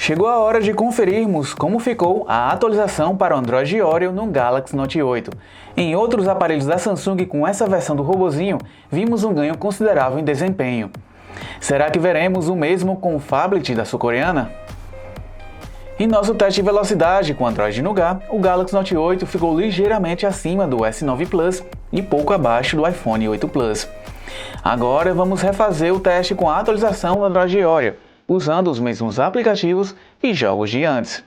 Chegou a hora de conferirmos como ficou a atualização para o Android Oreo no Galaxy Note 8. Em outros aparelhos da Samsung com essa versão do robozinho, vimos um ganho considerável em desempenho. Será que veremos o mesmo com o phablet da sul-coreana? Em nosso teste de velocidade com Android Nougat, o Galaxy Note 8 ficou ligeiramente acima do S9 Plus e pouco abaixo do iPhone 8 Plus. Agora vamos refazer o teste com a atualização do Android Oreo, usando os mesmos aplicativos e jogos de antes.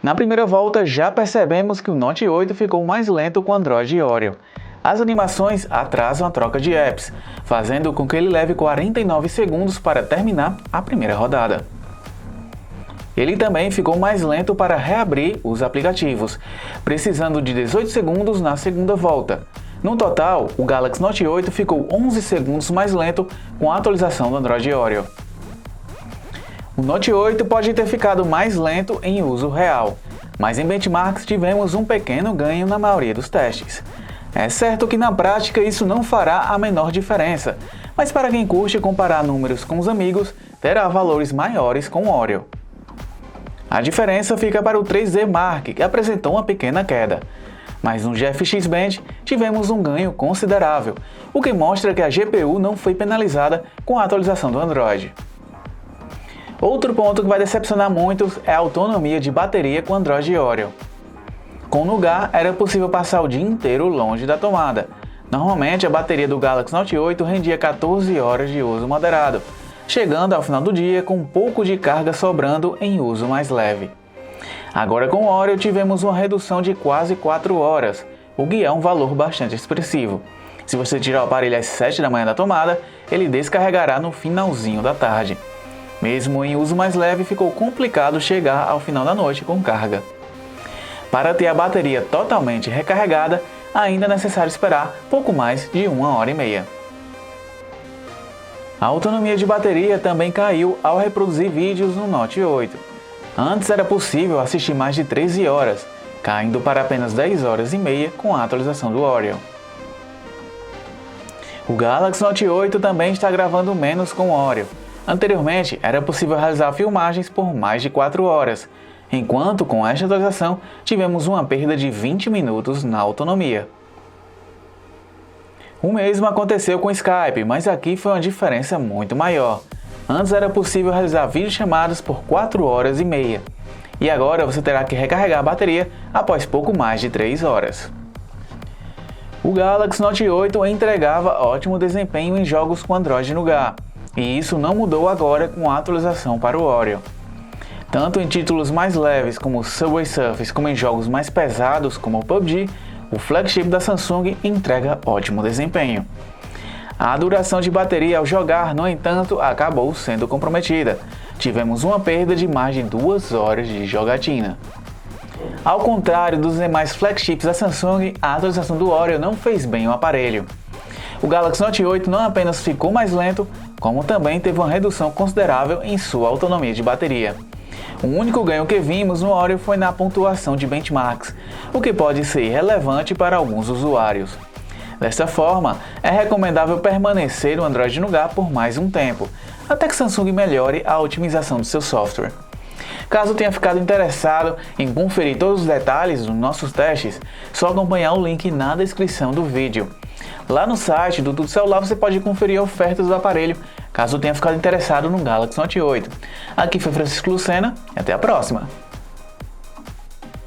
Na primeira volta, já percebemos que o Note 8 ficou mais lento com o Android Oreo. As animações atrasam a troca de apps, fazendo com que ele leve 49 segundos para terminar a primeira rodada. Ele também ficou mais lento para reabrir os aplicativos, precisando de 18 segundos na segunda volta. No total, o Galaxy Note 8 ficou 11 segundos mais lento com a atualização do Android Oreo. O Note 8 pode ter ficado mais lento em uso real, mas em benchmarks tivemos um pequeno ganho na maioria dos testes. É certo que na prática isso não fará a menor diferença, mas para quem curte comparar números com os amigos, terá valores maiores com o Oreo. A diferença fica para o 3D Mark, que apresentou uma pequena queda. Mas no GFX Bench tivemos um ganho considerável, o que mostra que a GPU não foi penalizada com a atualização do Android. Outro ponto que vai decepcionar muitos é a autonomia de bateria com Android Oreo. Com o Nougat era possível passar o dia inteiro longe da tomada. Normalmente a bateria do Galaxy Note 8 rendia 14 horas de uso moderado, chegando ao final do dia com um pouco de carga sobrando em uso mais leve. Agora com o Oreo tivemos uma redução de quase 4 horas, o que é um valor bastante expressivo. Se você tirar o aparelho às 7 da manhã da tomada, ele descarregará no finalzinho da tarde. Mesmo em uso mais leve, ficou complicado chegar ao final da noite com carga. Para ter a bateria totalmente recarregada, ainda é necessário esperar pouco mais de 1h30. A autonomia de bateria também caiu ao reproduzir vídeos no Note 8. Antes era possível assistir mais de 13 horas, caindo para apenas 10h30 com a atualização do Oreo. O Galaxy Note 8 também está gravando menos com o Oreo. Anteriormente, era possível realizar filmagens por mais de 4 horas, enquanto com esta atualização tivemos uma perda de 20 minutos na autonomia. O mesmo aconteceu com o Skype, mas aqui foi uma diferença muito maior. Antes era possível realizar videochamadas por 4h30, e agora você terá que recarregar a bateria após pouco mais de 3 horas. O Galaxy Note 8 entregava ótimo desempenho em jogos com Android Nougat, e isso não mudou agora com a atualização para o Oreo. Tanto em títulos mais leves como o Subway Surfers, como em jogos mais pesados como o PUBG, o flagship da Samsung entrega ótimo desempenho. A duração de bateria ao jogar, no entanto, acabou sendo comprometida. Tivemos uma perda de mais de 2 horas de jogatina. Ao contrário dos demais flagships da Samsung, a atualização do Oreo não fez bem ao aparelho. O Galaxy Note 8 não apenas ficou mais lento, como também teve uma redução considerável em sua autonomia de bateria. O único ganho que vimos no Oreo foi na pontuação de benchmarks, o que pode ser relevante para alguns usuários. Desta forma, é recomendável permanecer no Android Nougat por mais um tempo, até que Samsung melhore a otimização do seu software. Caso tenha ficado interessado em conferir todos os detalhes dos nossos testes, só acompanhar o link na descrição do vídeo. Lá no site do Tudo Celular você pode conferir ofertas do aparelho, caso tenha ficado interessado no Galaxy Note 8. Aqui foi Francisco Lucena e até a próxima!